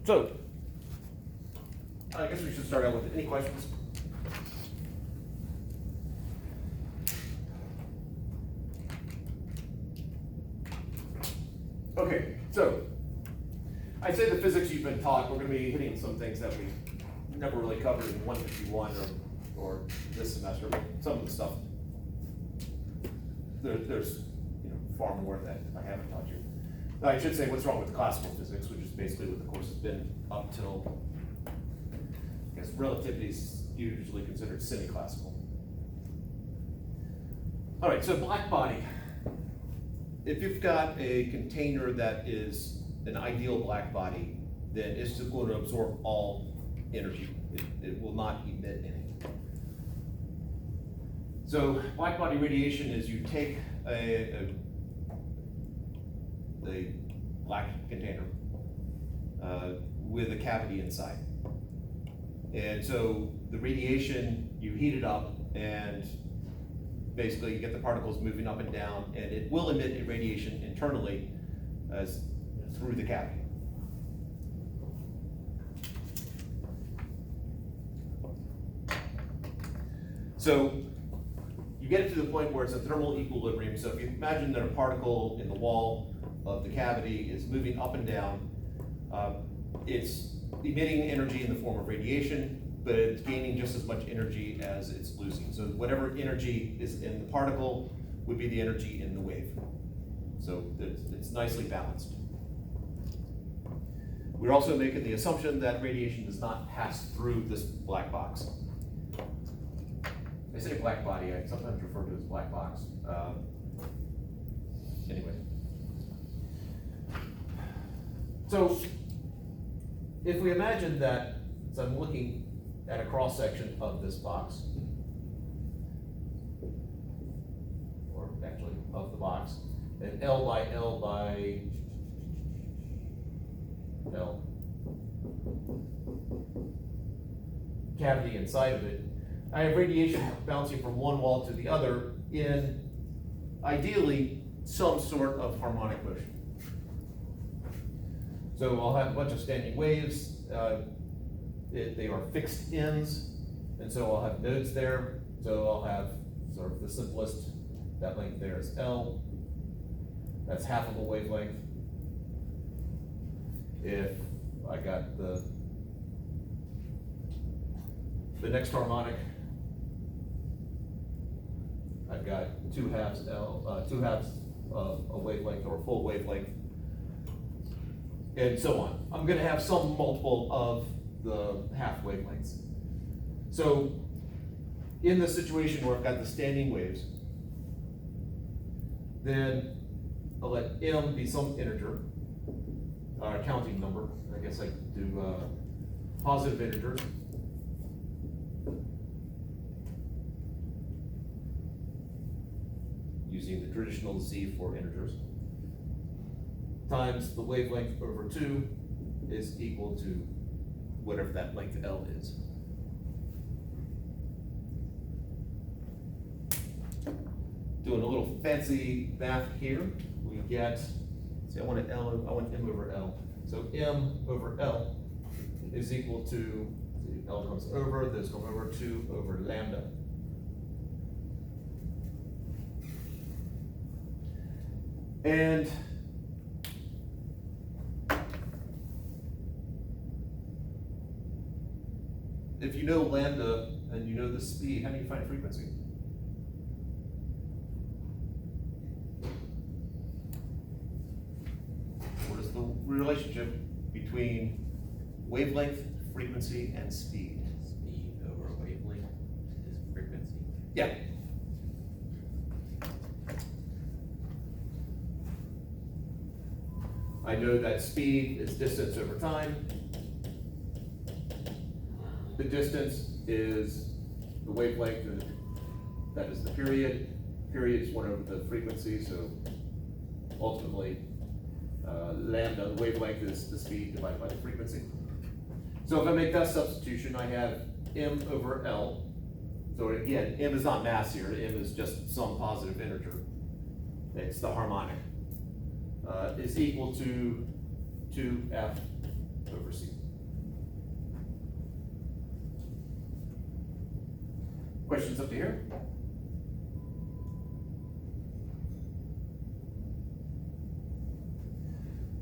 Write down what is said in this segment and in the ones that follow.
So, I guess we should start out with any questions? Okay, so I'd say the physics you've been taught, we're going to be hitting some things that we never really covered in 151 or this semester, but some of the stuff, there's far more that I haven't taught you. I should say what's wrong with classical physics, which is basically what the course has been up till, I guess relativity is usually considered semi-classical. All right, so black body. If you've got a container that is an ideal black body, then it's just going to absorb all energy. It will not emit any. So black body radiation is you take a black container with a cavity inside. And so the radiation, you heat it up and basically you get the particles moving up and down, and it will emit a radiation internally as through the cavity. So you get it to the point where it's a thermal equilibrium. So if you imagine that a particle in the wall of the cavity is moving up and down, it's emitting energy in the form of radiation, but it's gaining just as much energy as it's losing. So whatever energy is in the particle would be the energy in the wave. So it's nicely balanced. We're also making the assumption that radiation does not pass through this black box. I say black body, I sometimes refer to it as black box. Anyway. So if we imagine that, so I'm looking at a cross section of this box, or actually of the box, and L by L by L cavity inside of it, I have radiation bouncing from one wall to the other in ideally some sort of harmonic motion. So I'll have a bunch of standing waves. They are fixed ends, and so I'll have nodes there. So I'll have sort of the simplest, that length there is L. That's half of a wavelength. If I got the next harmonic, I've got two halves L, two halves of a wavelength or a full wavelength, and so on. I'm going to have some multiple of the half wavelengths. So in the situation where I've got the standing waves, then I'll let M be some integer, counting number. I guess I could do positive integers. Using the traditional Z for integers, times the wavelength over 2 is equal to whatever that length L is. Doing a little fancy math here, we get, see I want M over L. So M over L is equal to, L comes over, this comes over 2 over lambda. And if you know lambda and you know the speed, how do you find frequency? What is the relationship between wavelength, frequency, and speed? Speed over wavelength is frequency. Yeah. I know that speed is distance over time. The distance is the wavelength, and that is the period. Period is 1 over the frequency, so ultimately lambda, the wavelength, is the speed divided by the frequency. So if I make that substitution, I have M over L. So again, M is not mass here, M is just some positive integer. It's the harmonic. Is equal to 2F over C. Questions up to here?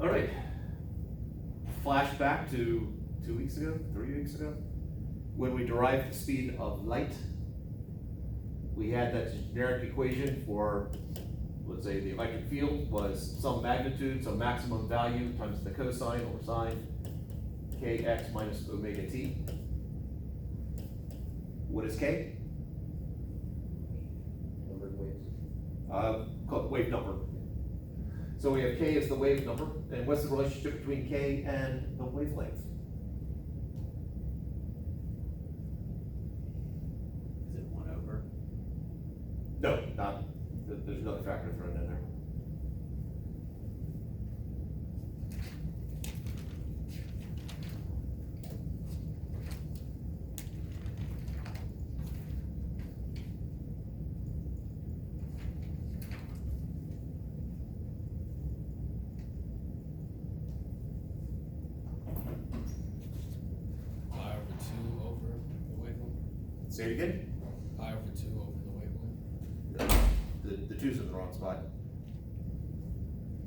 All right. Flashback to 2 weeks ago, 3 weeks ago, when we derived the speed of light. We had that generic equation for, let's say, the electric field was some magnitude, some maximum value times the cosine or sine, kx minus omega t. What is k? Number of waves. Called wave number. So we have k as the wave number, and what's the relationship between k and the wavelength? Is it 1 over? No, not, there's another factor thrown in there. Pi over 2 over the wavelength. Say it again? Pi over 2 over the wavelength. The two's in the wrong spot.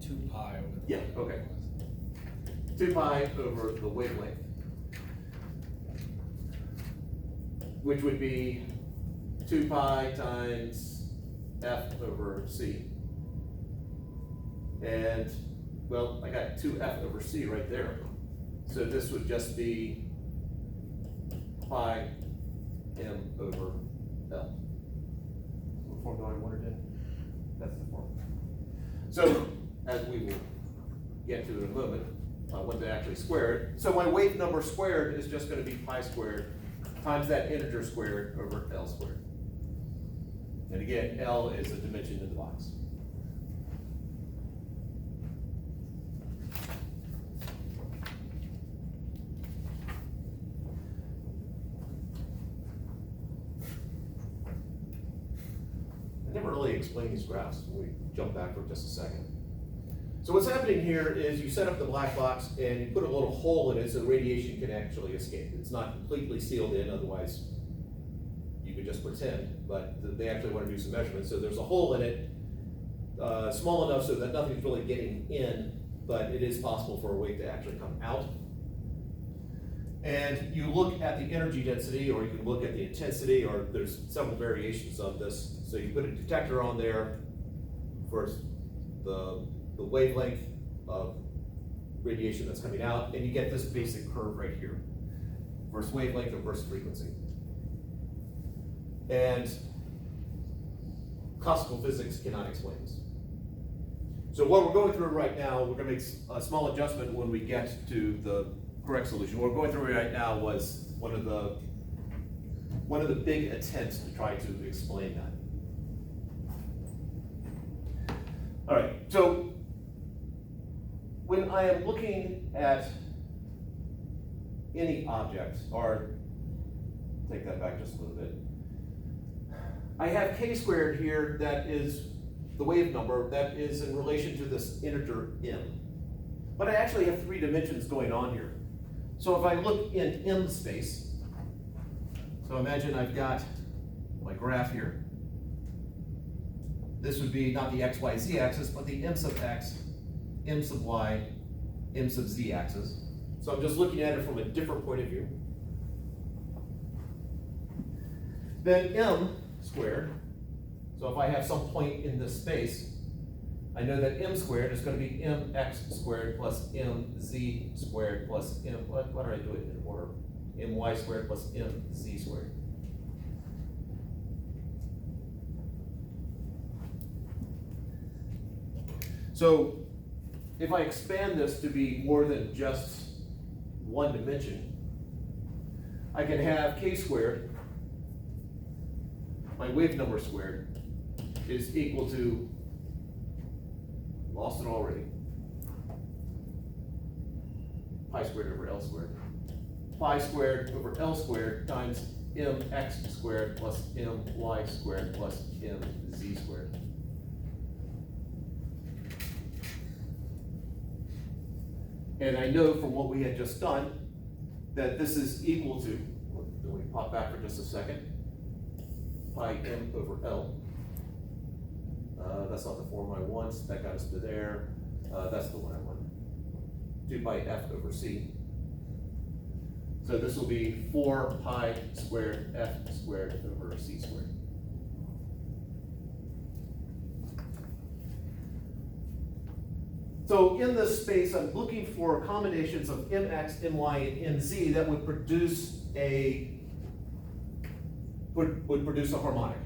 2 pi over the Yeah, wavelength. okay. 2 pi over the wavelength, which would be 2 pi times f over c. And, well, I got 2f over c right there. So this would just be pi m over l. What form do I want it in? That's the form. So, as we will get to in a moment, I want to actually square it. So my wave number squared is just going to be pi squared times that integer squared over L squared. And again, L is the dimension in the box. I never really explained these graphs. We jump back for just a second. So what's happening here is you set up the black box and you put a little hole in it so radiation can actually escape. It's not completely sealed in, otherwise you could just pretend, but they actually want to do some measurements. So there's a hole in it, small enough so that nothing's really getting in, but it is possible for a wave to actually come out. And you look at the energy density, or you can look at the intensity, or there's several variations of this. So you put a detector on there for the wavelength of radiation that's coming out, and you get this basic curve right here, versus wavelength or versus frequency. And classical physics cannot explain this. So what we're going through right now, we're gonna make a small adjustment when we get to the correct solution. What we're going through right now was one of the big attempts to try to explain that. All right, so when I am looking at any object, or take that back just a little bit, I have k squared here that is the wave number that is in relation to this integer m. But I actually have 3 dimensions going on here. So if I look in m space, so imagine I've got my graph here. This would be not the x, y, z axis, but the m sub x, m sub y, m sub z axis. So I'm just looking at it from a different point of view. Then m squared, so if I have some point in this space, I know that m squared is going to be mx squared plus mz squared plus why do I do it in order? My squared plus mz squared. So if I expand this to be more than just one dimension, I can have k squared, my wave number squared, is equal to, lost it already, pi squared over L squared. Pi squared over L squared times mx squared plus my squared plus mz squared. And I know from what we had just done that this is equal to, let me pop back for just a second. pi m over L. That's not the form I want, that got us to there. That's the one I want. 2 pi f over c. So this will be 4 pi squared f squared over c squared. So in this space, I'm looking for combinations of mx, my, and mz that would produce a harmonic.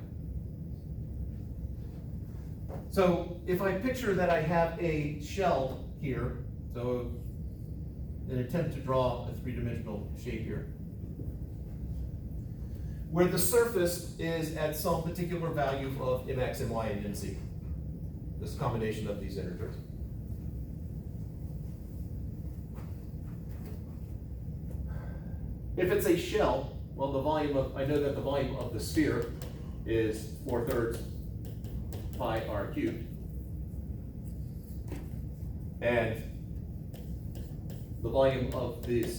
So if I picture that I have a shell here, so an attempt to draw a three-dimensional shape here, where the surface is at some particular value of mx, my, and mz, this combination of these integers. If it's a shell, well, I know that the volume of the sphere is 4/3 pi r cubed. And the volume of a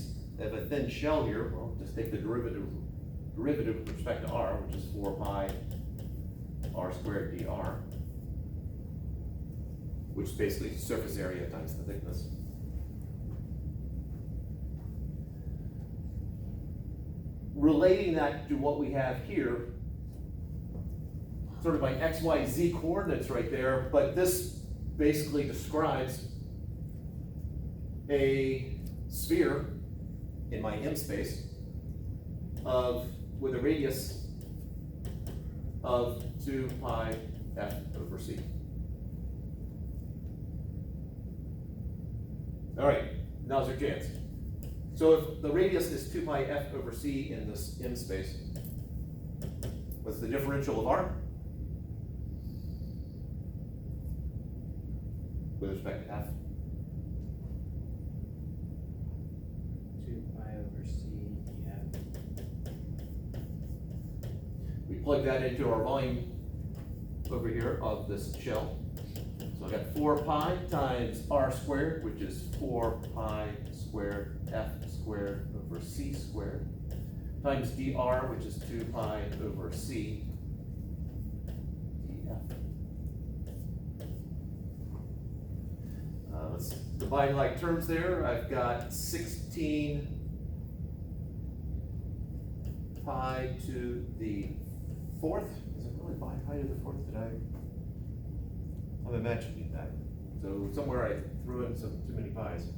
thin shell here, well, just take the derivative with respect to r, which is 4 pi r squared dr, which is basically surface area times the thickness. Relating that to what we have here, sort of my x, y, z coordinates right there, but this basically describes a sphere in my M space with a radius of 2 pi f over c. All right, now's your chance. So if the radius is 2 pi f over c in this M space, what's the differential of r? With respect to f? 2 pi over c df. We plug that into our volume over here of this shell. So I got 4 pi times r squared, which is 4 pi squared f squared over c squared, times dr, which is 2 pi over c df. Let's combine like terms there. I've got 16 pi to the 4th. Is it really pi to the 4th? I'm imagining that. So somewhere I threw in too many pi's.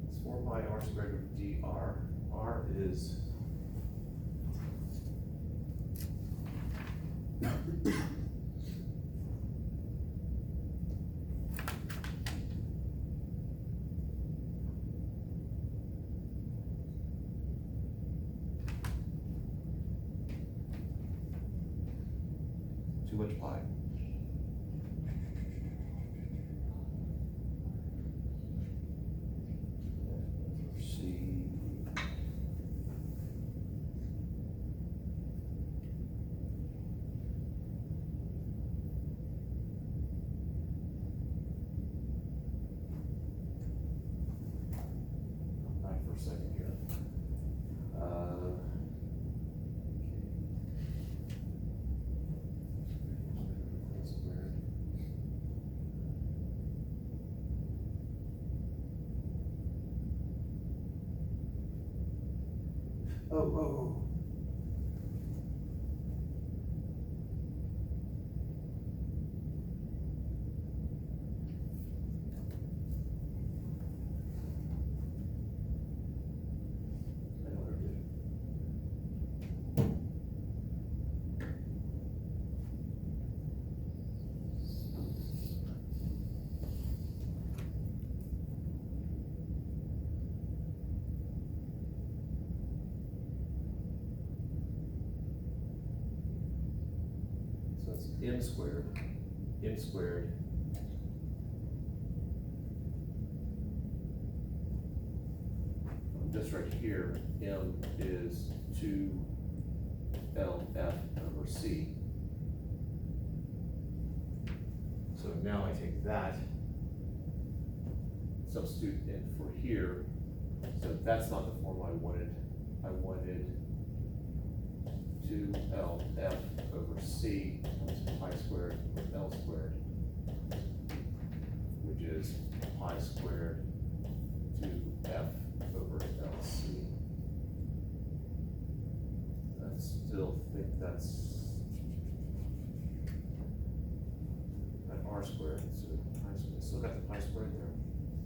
It's 4 pi r squared over dr. R is too much pi. For a second here. Oh. So it's m squared. Just right here, m is 2lf over c. So now I take that, substitute in for here. So that's not the form I wanted. I wanted 2 two L F over C times pi squared over L squared, which is pi squared two F over LC. I still think that's at R squared, so pi squared, still got the pi squared there.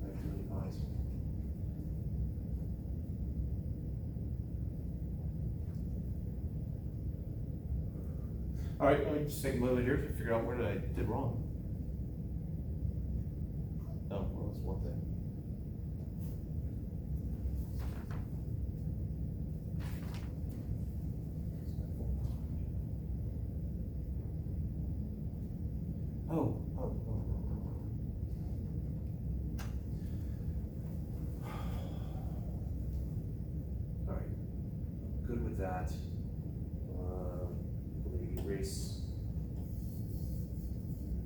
I have too many pi's. All right, let me just take a moment here to figure out where I did wrong. Oh, well, that's one thing. Oh. All right, good with that. Let me erase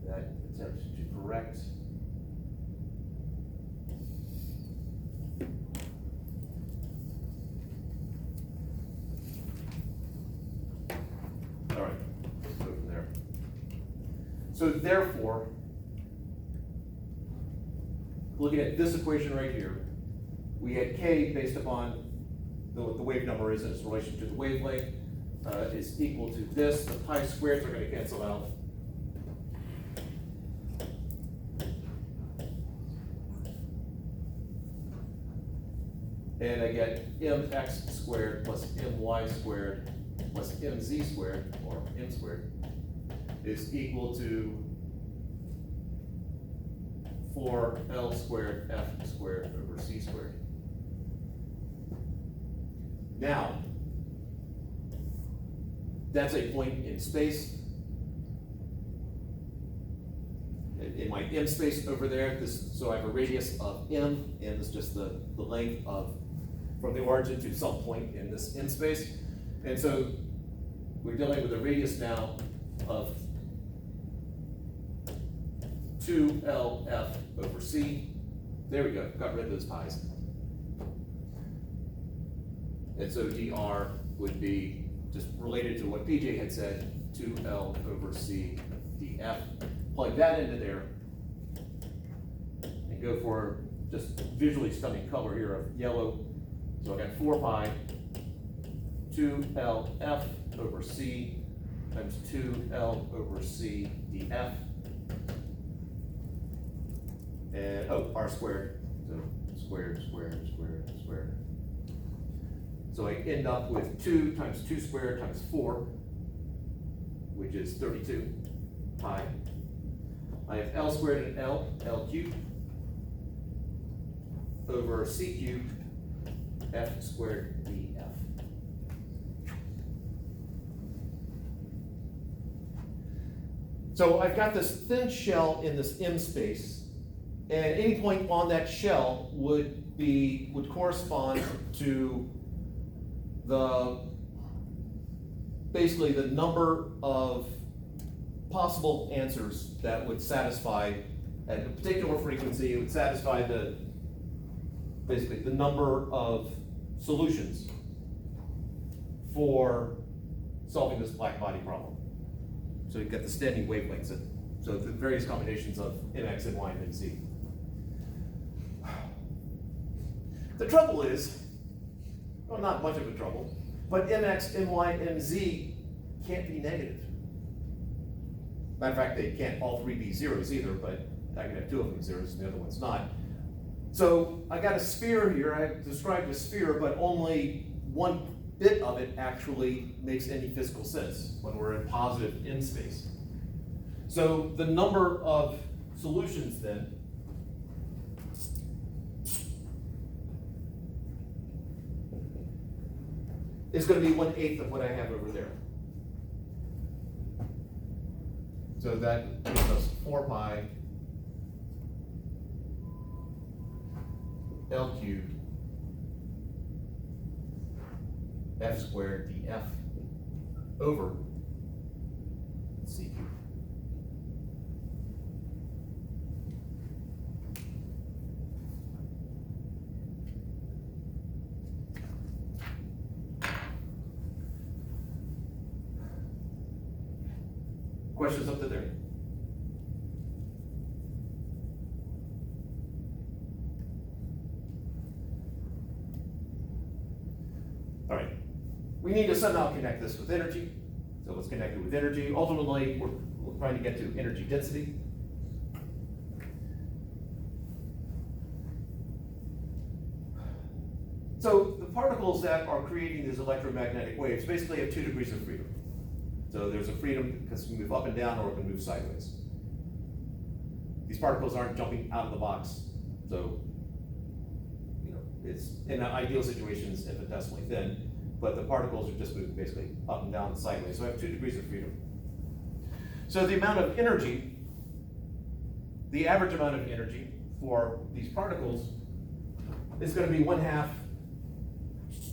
that attempt to correct. All right, let's go from there. So therefore, looking at this equation right here, we had K based upon what the wave number is in its relation to the wavelength, is equal to this. The pi squares are going to cancel out. And I get mx squared plus my squared plus mz squared, or m squared, is equal to 4L squared F squared over C squared. Now, that's a point in space. In my M space over there, so I have a radius of M, and it's just the length of, from the origin to some point in this M space. And so we're dealing with a radius now of 2LF over C. There we go, got rid of those pi's. And so dr would be just related to what PJ had said, 2L over C df. Plug that into there and go for just visually stunning color here of yellow. So I got 4 pi 2LF over C times 2L over C df. And, R squared, so squared. So I end up with 2 times 2 squared times 4, which is 32 pi. I have L squared and L cubed over C cubed F squared df. So I've got this thin shell in this M space, and at any point on that shell would correspond to basically the number of possible answers that would satisfy at a particular frequency. It would satisfy basically the number of solutions for solving this black body problem. So you've got the standing wavelengths, so the various combinations of mx, my, and z. The trouble is, well, not much of a trouble, but mx, my, and z can't be negative. Matter of fact, they can't all three be zeros either, but I can have 2 of them zeros and the other one's not. So I got a sphere here. I described a sphere, but only one bit of it actually makes any physical sense when we're in positive M space. So the number of solutions then is going to be 1/8 of what I have over there. So that gives us 4 pi L cubed F squared df over C cubed. Questions up to there? All right, we need to somehow connect this with energy. So let's connect it with energy. Ultimately, we're trying to get to energy density. So the particles that are creating these electromagnetic waves basically have 2 degrees of freedom. So there's a freedom because it can move up and down or it can move sideways. These particles aren't jumping out of the box. So, you know, it's in ideal situations infinitesimally thin, but the particles are just moving basically up and down and sideways. So I have 2 degrees of freedom. So the amount of energy, the average amount of energy for these particles is going to be 1/2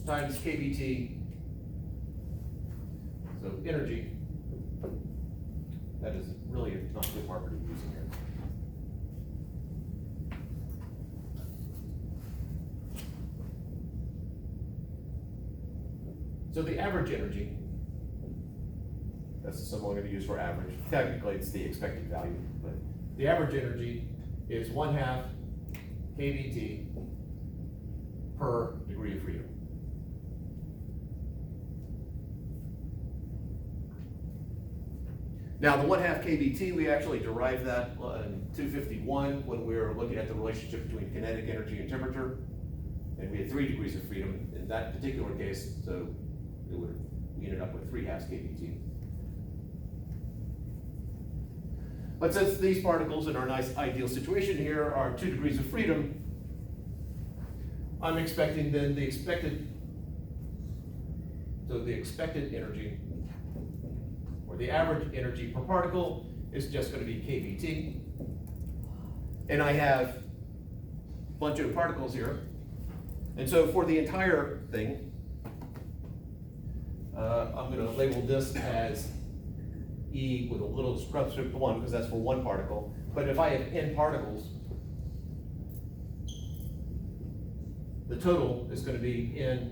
times kBt. So energy, that is really not a good marker to use in here. So the average energy, that's the symbol I'm going to use for average. Technically, it's the expected value, but the average energy is 1/2 kBt per degree of freedom. Now, the 1/2 kBt, we actually derived that in 251 when we were looking at the relationship between kinetic energy and temperature. And we had 3 degrees of freedom in that particular case, so we ended up with 3/2 kBt. But since these particles in our nice ideal situation here are 2 degrees of freedom, I'm expecting then the expected energy, or the average energy per particle, is just going to be kBt. And I have a bunch of particles here. And so for the entire thing, I'm going to label this as E with a little subscript 1 because that's for one particle. But if I have n particles, the total is going to be n